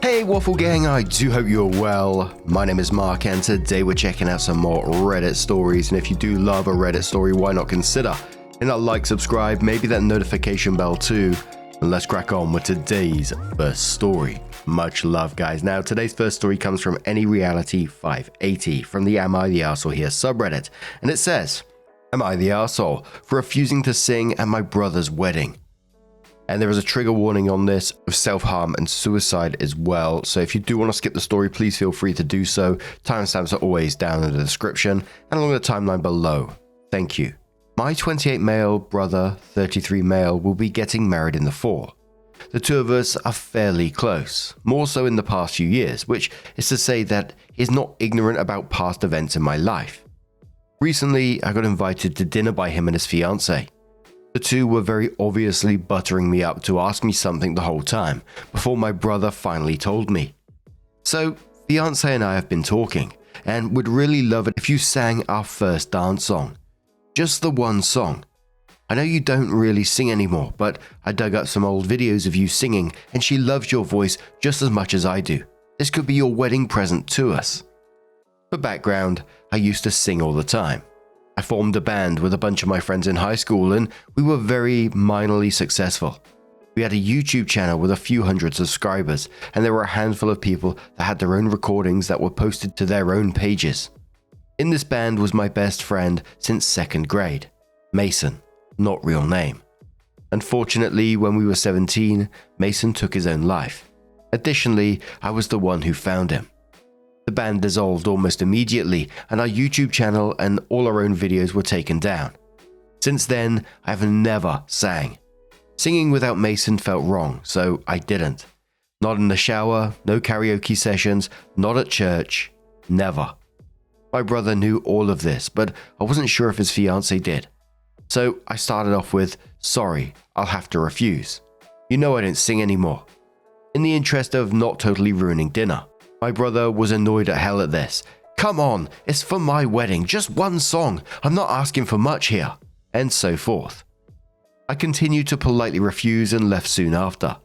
Hey Waffle Gang, I do hope you're well. My name is Mark and today we're checking out some more Reddit stories, and if you do love a Reddit story, why not consider hitting that like, subscribe, maybe that notification bell too, and let's crack on with today's first story. Much love guys. Now today's first story comes from AnyReality580 from the Am I the Arsehole Here subreddit, and it says, Am I the arsehole for refusing to sing at my brother's wedding? And there is a trigger warning on this of self-harm and suicide as well. So if you do want to skip the story, please feel free to do so. Timestamps are always down in the description and along the timeline below. Thank you. My 28 male brother, 33 male, will be getting married in the fall. The two of us are fairly close, more so in the past few years, which is to say that he's not ignorant about past events in my life. Recently, I got invited to dinner by him and his fiancée. The two were very obviously buttering me up to ask me something the whole time, before my brother finally told me. So, fiancé and I have been talking, and would really love it if you sang our first dance song. Just the one song. I know you don't really sing anymore, but I dug up some old videos of you singing, and she loves your voice just as much as I do. This could be your wedding present to us. For background, I used to sing all the time. I formed a band with a bunch of my friends in high school and we were very minorly successful. We had a YouTube channel with a few hundred subscribers, and there were a handful of people that had their own recordings that were posted to their own pages. In this band was my best friend since 2nd grade, Mason, not real name. Unfortunately, when we were 17, Mason took his own life. Additionally, I was the one who found him. The band dissolved almost immediately, and our YouTube channel and all our own videos were taken down. Since then, I have never sang. Singing without Mason felt wrong, so I didn't. Not in the shower, no karaoke sessions, not at church, never. My brother knew all of this, but I wasn't sure if his fiancée did. So I started off with, sorry, I'll have to refuse. You know I don't sing anymore. In the interest of not totally ruining dinner. My brother was annoyed at hell at this. Come on, it's for my wedding, just one song, I'm not asking for much here, and so forth. I continued to politely refuse and left soon after.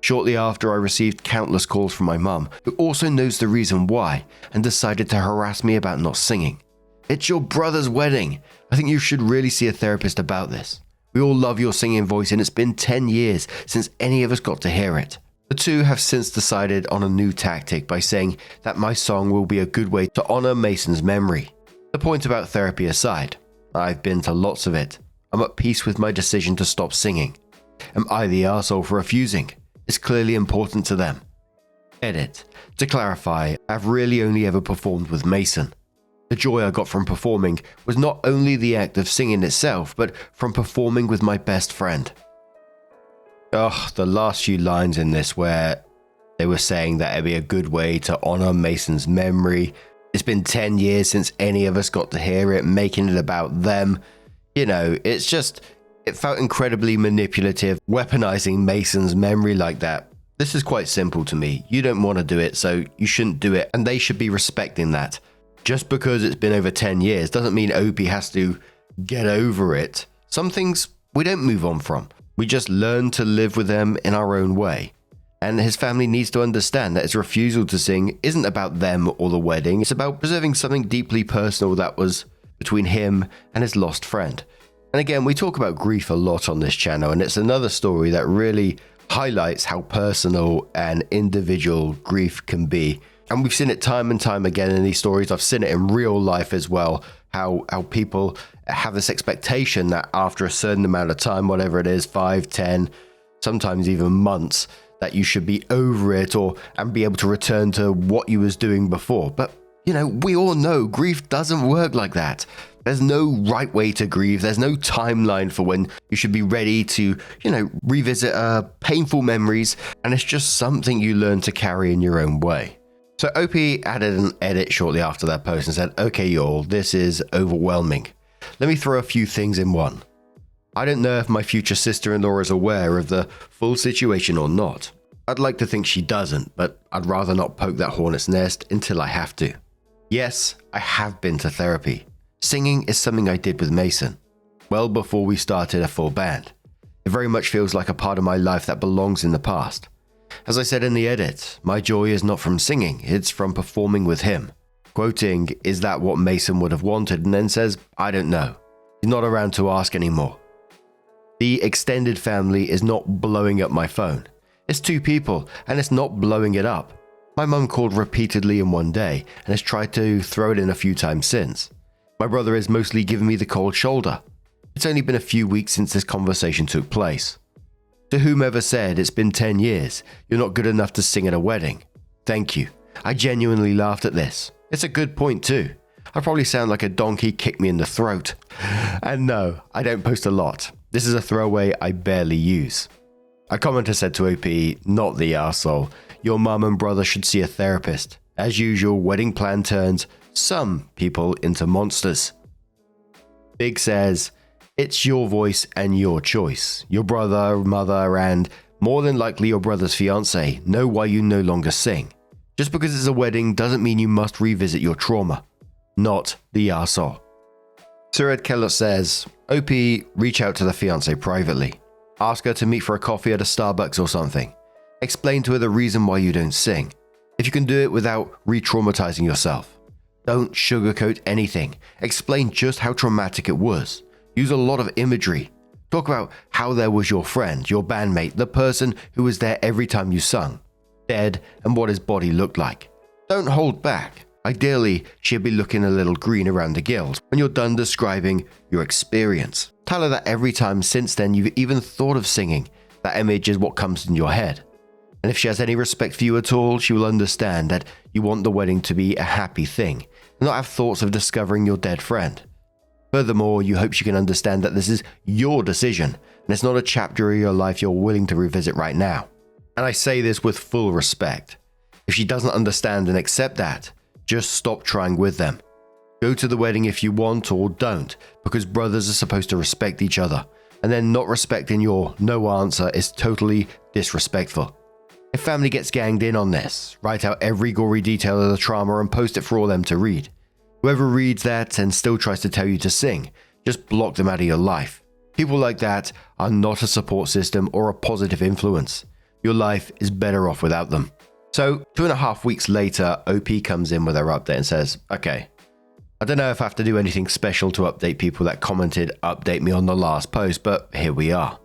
Shortly after, I received countless calls from my mum, who also knows the reason why, and decided to harass me about not singing. It's your brother's wedding. I think you should really see a therapist about this. We all love your singing voice and it's been 10 years since any of us got to hear it. The two have since decided on a new tactic by saying that my song will be a good way to honor Mason's memory. The point about therapy aside, I've been to lots of it. I'm at peace with my decision to stop singing. Am I the arsehole for refusing? It's clearly important to them. Edit. To clarify, I've really only ever performed with Mason. The joy I got from performing was not only the act of singing itself, but from performing with my best friend. The last few lines in this where they were saying that it'd be a good way to honor Mason's memory. It's been 10 years since any of us got to hear it, making it about them. You know, it felt incredibly manipulative, weaponizing Mason's memory like that. This is quite simple to me. You don't want to do it, so you shouldn't do it, and they should be respecting that. Just because it's been over 10 years doesn't mean Opie has to get over it. Some things we don't move on from. We just learn to live with them in our own way. And his family needs to understand that his refusal to sing isn't about them or the wedding. It's about preserving something deeply personal that was between him and his lost friend. And again, we talk about grief a lot on this channel, and it's another story that really highlights how personal and individual grief can be. And we've seen it time and time again in these stories. I've seen it in real life as well, how people have this expectation that after a certain amount of time, whatever it is, 5, 10, sometimes even months, that you should be over it and be able to return to what you was doing before. But, you know, we all know grief doesn't work like that. There's no right way to grieve. There's no timeline for when you should be ready to, revisit painful memories. And it's just something you learn to carry in your own way. So Opie added an edit shortly after that post and said, okay, y'all, this is overwhelming. Let me throw a few things in one. I don't know if my future sister-in-law is aware of the full situation or not. I'd like to think she doesn't, but I'd rather not poke that hornet's nest until I have to. Yes, I have been to therapy. Singing is something I did with Mason, well before we started a full band. It very much feels like a part of my life that belongs in the past. As I said in the edit, my joy is not from singing, it's from performing with him. Quoting, is that what Mason would have wanted? And then says, I don't know. He's not around to ask anymore. The extended family is not blowing up my phone. It's 2 people, and it's not blowing it up. My mum called repeatedly in one day, and has tried to throw it in a few times since. My brother is mostly giving me the cold shoulder. It's only been a few weeks since this conversation took place. To whomever said it's been 10 years, you're not good enough to sing at a wedding. Thank you. I genuinely laughed at this. It's a good point too. I probably sound like a donkey kicked me in the throat. And no, I don't post a lot. This is a throwaway I barely use. A commenter said to OP, not the arsehole, your mum and brother should see a therapist. As usual, wedding plan turns some people into monsters. Big says, it's your voice and your choice. Your brother, mother, and more than likely your brother's fiance know why you no longer sing. Just because it's a wedding doesn't mean you must revisit your trauma. Not the arsehole. Sured Kellett says, OP, reach out to the fiance privately. Ask her to meet for a coffee at a Starbucks or something. Explain to her the reason why you don't sing. If you can do it without re-traumatizing yourself. Don't sugarcoat anything. Explain just how traumatic it was. Use a lot of imagery. Talk about how there was your friend, your bandmate, the person who was there every time you sung, dead, and what his body looked like. Don't hold back. Ideally, she'd be looking a little green around the gills when you're done describing your experience. Tell her that every time since then you've even thought of singing, that image is what comes in your head. And if she has any respect for you at all, she will understand that you want the wedding to be a happy thing, and not have thoughts of discovering your dead friend. Furthermore, you hope she can understand that this is your decision, and it's not a chapter of your life you're willing to revisit right now. And I say this with full respect. If she doesn't understand and accept that, just stop trying with them. Go to the wedding if you want or don't, because brothers are supposed to respect each other, and then not respecting your no answer is totally disrespectful. If family gets ganged in on this, write out every gory detail of the trauma and post it for all them to read. Whoever reads that and still tries to tell you to sing, just block them out of your life. People like that are not a support system or a positive influence. Your life is better off without them. So 2.5 weeks later, OP comes in with her update and says, okay, I don't know if I have to do anything special to update people that commented update me on the last post, but here we are.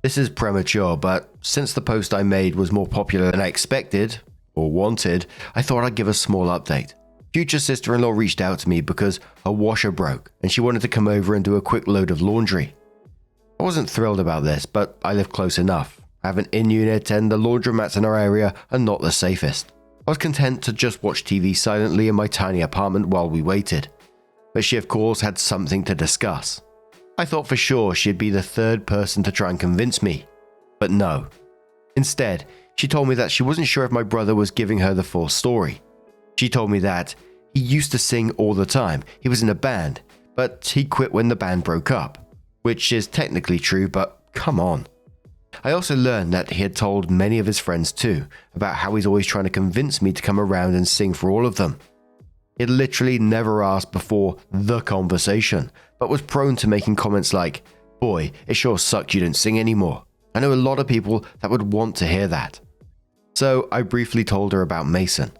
This is premature, but since the post I made was more popular than I expected, or wanted, I thought I'd give a small update. Future sister-in-law reached out to me because her washer broke and she wanted to come over and do a quick load of laundry. I wasn't thrilled about this, but I live close enough. I have an in-unit and the laundromats in our area are not the safest. I was content to just watch TV silently in my tiny apartment while we waited. But she of course had something to discuss. I thought for sure she'd be the third person to try and convince me. But no. Instead, she told me that she wasn't sure if my brother was giving her the full story. She told me that he used to sing all the time, he was in a band, but he quit when the band broke up. Which is technically true, but come on. I also learned that he had told many of his friends too, about how he's always trying to convince me to come around and sing for all of them. He had literally never asked before the conversation, but was prone to making comments like, boy, it sure sucked you didn't sing anymore. I know a lot of people that would want to hear that. So I briefly told her about Mason.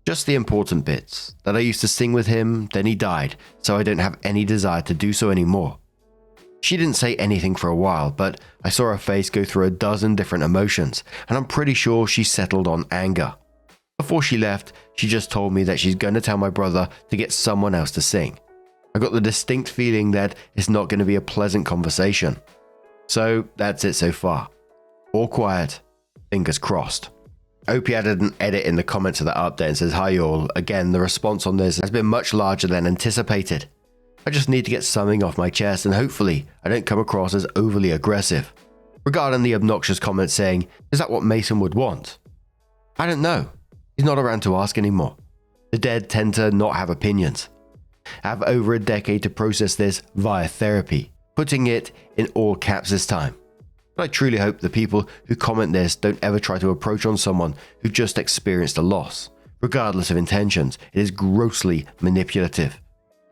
Just the important bits, that I used to sing with him, then he died, so I don't have any desire to do so anymore. She didn't say anything for a while, but I saw her face go through a dozen different emotions, and I'm pretty sure she settled on anger. Before she left, she just told me that she's going to tell my brother to get someone else to sing. I got the distinct feeling that it's not going to be a pleasant conversation. So that's it so far. All quiet, fingers crossed. OP added an edit in the comments of that update and says, hi all, again the response on this has been much larger than anticipated. I just need to get something off my chest and hopefully I don't come across as overly aggressive. Regarding the obnoxious comment saying, is that what Mason would want? I don't know. He's not around to ask anymore. The dead tend to not have opinions. I have over a decade to process this via therapy, putting it in all caps this time. But I truly hope the people who comment this don't ever try to approach on someone who just experienced a loss. Regardless of intentions, it is grossly manipulative.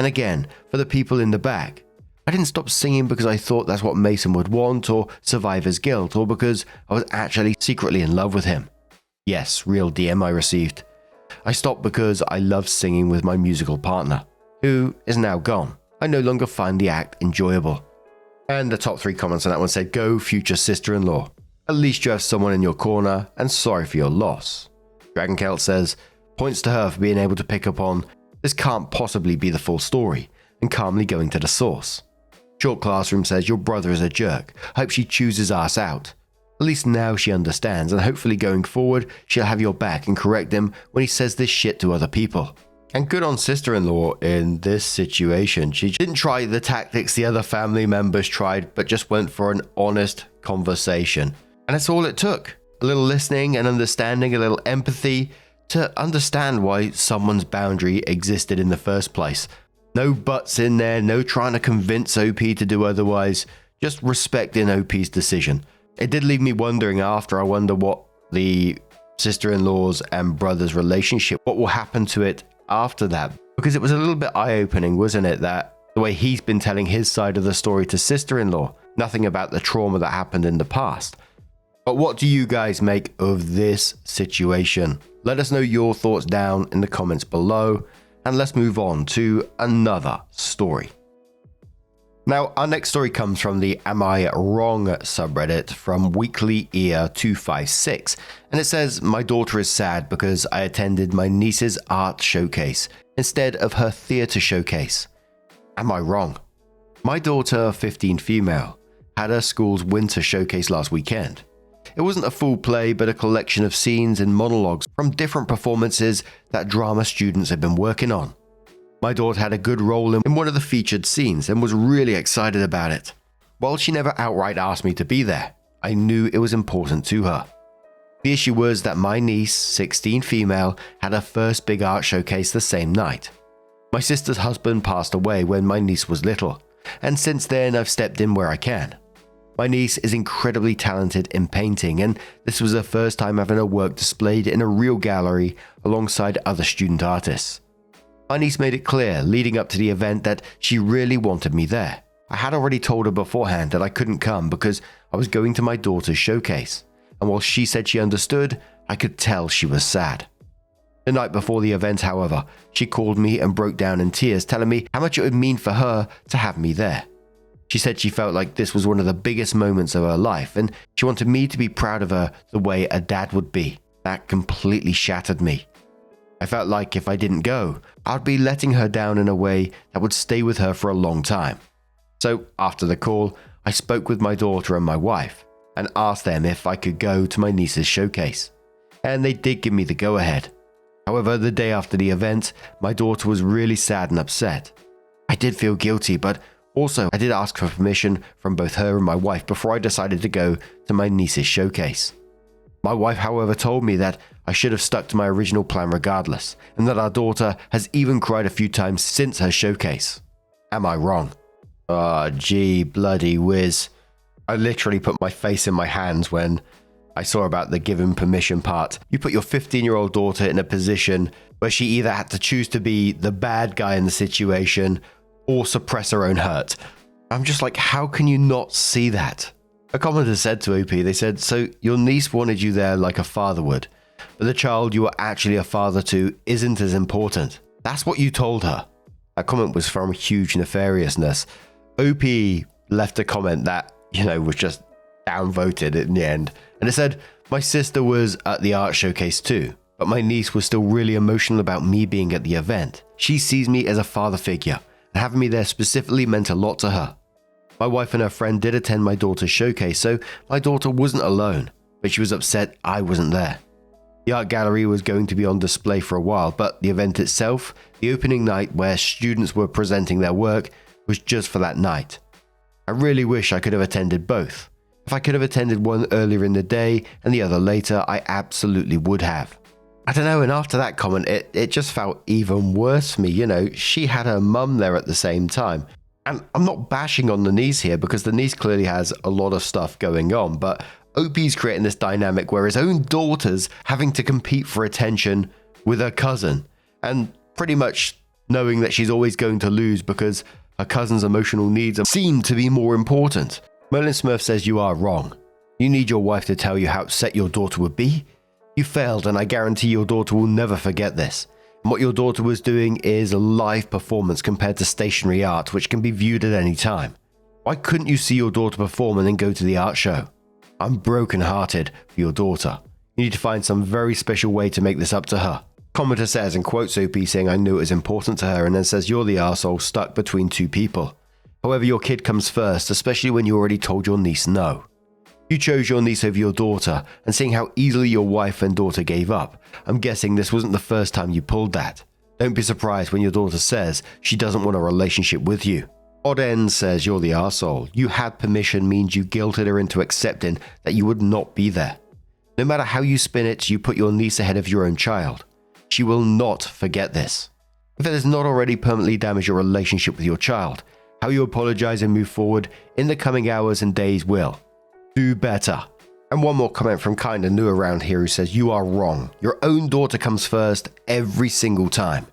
And again, for the people in the back, I didn't stop singing because I thought that's what Mason would want, or survivor's guilt, or because I was actually secretly in love with him. Yes, real DM I received. I stopped because I loved singing with my musical partner, who is now gone. I no longer find the act enjoyable. And the top 3 comments on that one said, go future sister-in-law. At least you have someone in your corner, and sorry for your loss. Dragon Celt says, points to her for being able to pick up on, this can't possibly be the full story, and calmly going to the source. Short Classroom says, your brother is a jerk. Hope she chews his ass out. At least now she understands, and hopefully going forward, she'll have your back and correct him when he says this shit to other people. And good on sister-in-law in this situation. She didn't try the tactics the other family members tried, but just went for an honest conversation. And that's all it took. A little listening and understanding, a little empathy to understand why someone's boundary existed in the first place. No buts in there, no trying to convince OP to do otherwise, just respecting OP's decision. It did leave me wondering after, I wonder what the sister-in-law's and brother's relationship, what will happen to it after that. Because it was a little bit eye-opening, wasn't it, that the way he's been telling his side of the story to sister-in-law, nothing about the trauma that happened in the past. But what do you guys make of this situation? Let us know your thoughts down in the comments below, and let's move on to another story. Now, our next story comes from the Am I Wrong subreddit from Weekly Ear 256, and it says, my daughter is sad because I attended my niece's art showcase instead of her theatre showcase. Am I wrong? My daughter, 15 female, had her school's winter showcase last weekend. It wasn't a full play, but a collection of scenes and monologues from different performances that drama students had been working on. My daughter had a good role in one of the featured scenes and was really excited about it. While she never outright asked me to be there, I knew it was important to her. The issue was that my niece, 16 female, had her first big art showcase the same night. My sister's husband passed away when my niece was little, and since then I've stepped in where I can. My niece is incredibly talented in painting, and this was her first time having her work displayed in a real gallery alongside other student artists. My niece made it clear leading up to the event that she really wanted me there. I had already told her beforehand that I couldn't come because I was going to my daughter's showcase, and while she said she understood, I could tell she was sad. The night before the event, however, she called me and broke down in tears, telling me how much it would mean for her to have me there. She said she felt like this was one of the biggest moments of her life, and she wanted me to be proud of her the way a dad would be. That completely shattered me. I felt like if I didn't go, I'd be letting her down in a way that would stay with her for a long time. So after the call, I spoke with my daughter and my wife and asked them if I could go to my niece's showcase. And they did give me the go-ahead. However, the day after the event, my daughter was really sad and upset. I did feel guilty, but also I did ask for permission from both her and my wife before I decided to go to my niece's showcase. My wife, however, told me that I should have stuck to my original plan regardless, and that our daughter has even cried a few times since her showcase. Am I wrong? Gee, bloody whiz. I literally put my face in my hands when I saw about the given permission part. You put your 15-year-old daughter in a position where she either had to choose to be the bad guy in the situation or suppress her own hurt. I'm just like, how can you not see that? A commenter said to OP, they said, so your niece wanted you there like a father would, but the child you are actually a father to isn't as important. That's what you told her. That comment was from huge nefariousness. OP left a comment that, was just downvoted in the end. And it said, my sister was at the art showcase too, but my niece was still really emotional about me being at the event. She sees me as a father figure, and having me there specifically meant a lot to her. My wife and her friend did attend my daughter's showcase, so my daughter wasn't alone, but she was upset I wasn't there. The art gallery was going to be on display for a while, but the event itself, the opening night where students were presenting their work, was just for that night. I really wish I could have attended both. If I could have attended one earlier in the day and the other later, I absolutely would have. I don't know, and after that comment, it just felt even worse for me. She had her mum there at the same time. And I'm not bashing on the niece here because the niece clearly has a lot of stuff going on, but OP's creating this dynamic where his own daughter's having to compete for attention with her cousin and pretty much knowing that she's always going to lose because Her cousin's emotional needs seem to be more important. Merlin Smurf says you are wrong. You need your wife to tell you how upset your daughter would be. You failed, and I guarantee your daughter will never forget this. And what your daughter was doing is a live performance compared to stationary art, which can be viewed at any time. Why couldn't you see your daughter perform and then go to the art show? I'm broken-hearted for your daughter. You need to find some very special way to make this up to her. Commenter says and quotes OP saying I knew it was important to her, and then says you're the arsehole stuck between two people. However, your kid comes first, especially when you already told your niece no. You chose your niece over your daughter, and seeing how easily your wife and daughter gave up, I'm guessing this wasn't the first time you pulled that. Don't be surprised when your daughter says she doesn't want a relationship with you. Odd End says you're the arsehole. You had permission means you guilted her into accepting that you would not be there. No matter how you spin it, you put your niece ahead of your own child. She will not forget this. If it has not already permanently damaged your relationship with your child, how you apologize and move forward in the coming hours and days will. Do better. And one more comment from kinda new around here who says you are wrong. Your own daughter comes first every single time.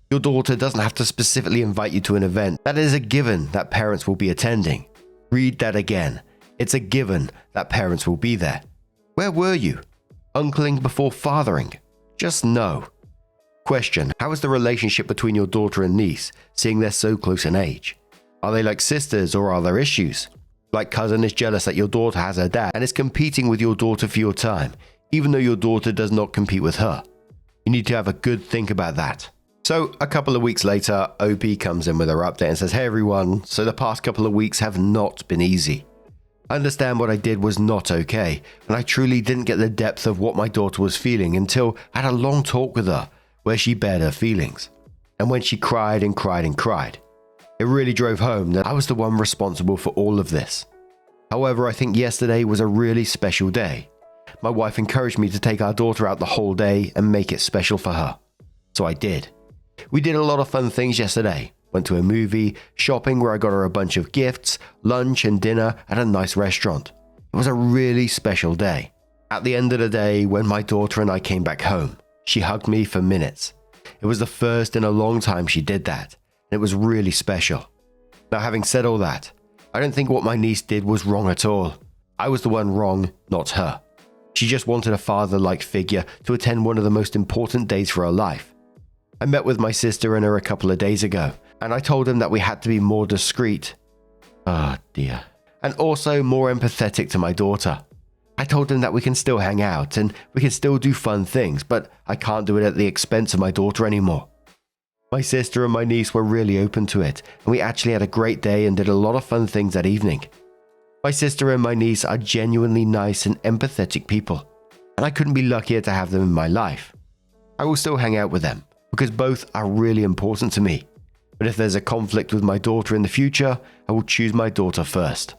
Your daughter doesn't have to specifically invite you to an event. That is a given that parents will be attending. Read that again. It's a given that parents will be there. Where were you? Uncling before fathering? Just no. Question: how is the relationship between your daughter and niece, seeing they're so close in age? Are they like sisters, or are there issues? Like cousin is jealous that your daughter has her dad and is competing with your daughter for your time, even though your daughter does not compete with her. You need to have a good think about that. So a couple of weeks later, OP comes in with her update and says, hey everyone, so the past couple of weeks have not been easy. I understand what I did was not okay, and I truly didn't get the depth of what my daughter was feeling until I had a long talk with her, where she bared her feelings. And when she cried and cried and cried, it really drove home that I was the one responsible for all of this. However, I think yesterday was a really special day. My wife encouraged me to take our daughter out the whole day and make it special for her. So I did. We did a lot of fun things yesterday. Went to a movie, shopping where I got her a bunch of gifts, lunch and dinner at a nice restaurant. It was a really special day. At the end of the day, when my daughter and I came back home, she hugged me for minutes. It was the first in a long time she did that, and it was really special. Now, having said all that, I don't think what my niece did was wrong at all. I was the one wrong, not her. She just wanted a father-like figure to attend one of the most important days for her life. I met with my sister and her a couple of days ago, and I told them that we had to be more discreet. Oh dear. And also more empathetic to my daughter. I told them that we can still hang out and we can still do fun things, but I can't do it at the expense of my daughter anymore. My sister and my niece were really open to it, and we actually had a great day and did a lot of fun things that evening. My sister and my niece are genuinely nice and empathetic people, and I couldn't be luckier to have them in my life. I will still hang out with them, because both are really important to me. But if there's a conflict with my daughter in the future, I will choose my daughter first.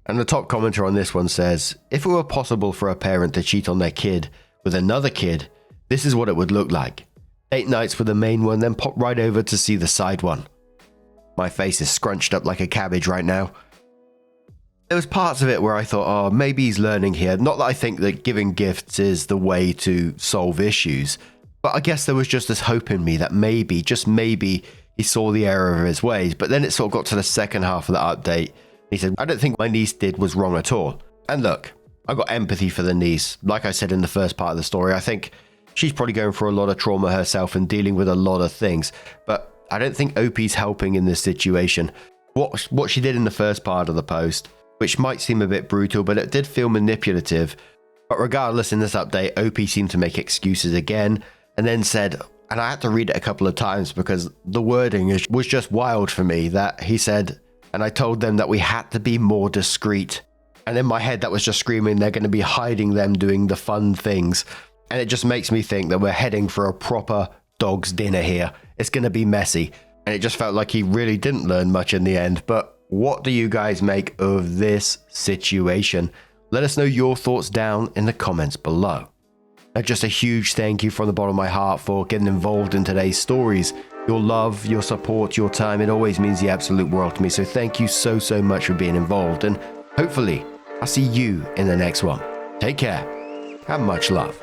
And the top commenter on this one says, if it were possible for a parent to cheat on their kid with another kid, this is what it would look like. Date nights with the main one, then pop right over to see the side one. My face is scrunched up like a cabbage right now. There was parts of it where I thought, oh, maybe he's learning here. Not that I think that giving gifts is the way to solve issues, but I guess there was just this hope in me that maybe, just maybe, he saw the error of his ways. But then it sort of got to the second half of the update. He said, I don't think my niece did was wrong at all. And look, I got empathy for the niece. Like I said in the first part of the story, I think she's probably going through a lot of trauma herself and dealing with a lot of things. But I don't think OP's helping in this situation. What she did in the first part of the post, which might seem a bit brutal, but it did feel manipulative. But regardless, in this update, OP seemed to make excuses again and then said, and I had to read it a couple of times because the wording was just wild for me, that he said, and I told them that we had to be more discreet. And in my head, that was just screaming, they're going to be hiding them doing the fun things. And it just makes me think that we're heading for a proper dog's dinner here. It's going to be messy. And it just felt like he really didn't learn much in the end. But what do you guys make of this situation? Let us know your thoughts down in the comments below. Now, just a huge thank you from the bottom of my heart for getting involved in today's stories. Your love, your support, your time, it always means the absolute world to me. So thank you so much for being involved. And hopefully, I'll see you in the next one. Take care. Have much love.